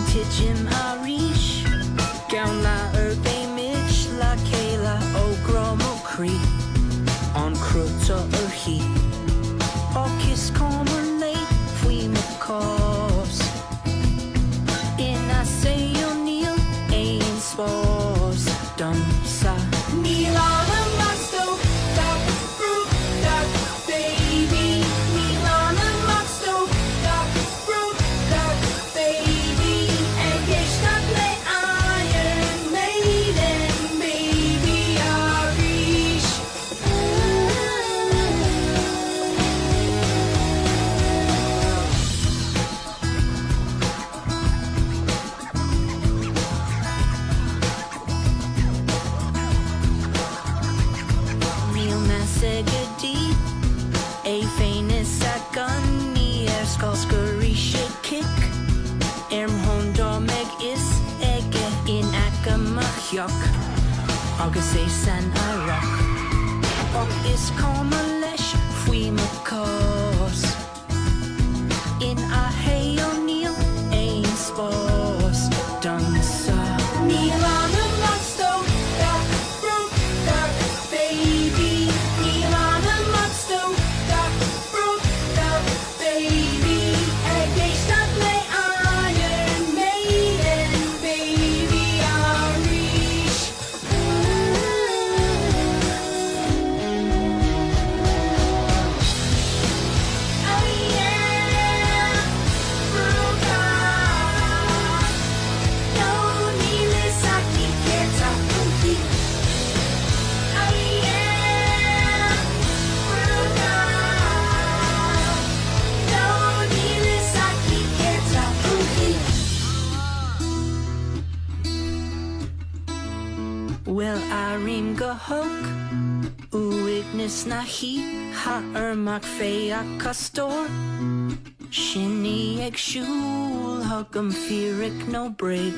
Jim Arish, Gown la Urbe Mitch, la Kayla, O Gromo Cree, on Kruta Urhi, O Kiss Common Late, Fui Macos, in I say O'Neill, Ain Spos, Dum Sa, Milana Masto, Duck Fruit, Duck Baby, Milana Masto, Duck Fruit, Duck Baby, and Geshtat Le Iron Maiden, Baby Arish. Neil Massagadi, A Fainus Agani, Erskalskuri Kick, Ermhon Domeg is Ege in Akamachjok, August San Arak, Og is Komalesh, Fui Makos, in Ahey O'Neill, Ain Spos, Dunsa, Milana Matsto, Duck Fruit, Duck Baby, Milana Matsto, Duck Fruit, Duck Baby, Eggestat Le Iron Maiden, Baby Arish. Oh yeah, Fruga, no Nilisaki Keta Punki. Oh yeah, Fruga, no Nilisaki Keta Punki. Well, Arim Gahok, Uignis Nahi, Ha'ermak Fea Castor, Shinny Egg Shul, Hugum Firik no Brig,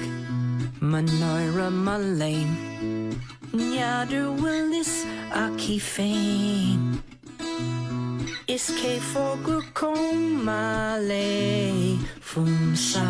Manoira Malane, Nyader Willis, Aki Fane, Iske Fogur Komale, Fumsa.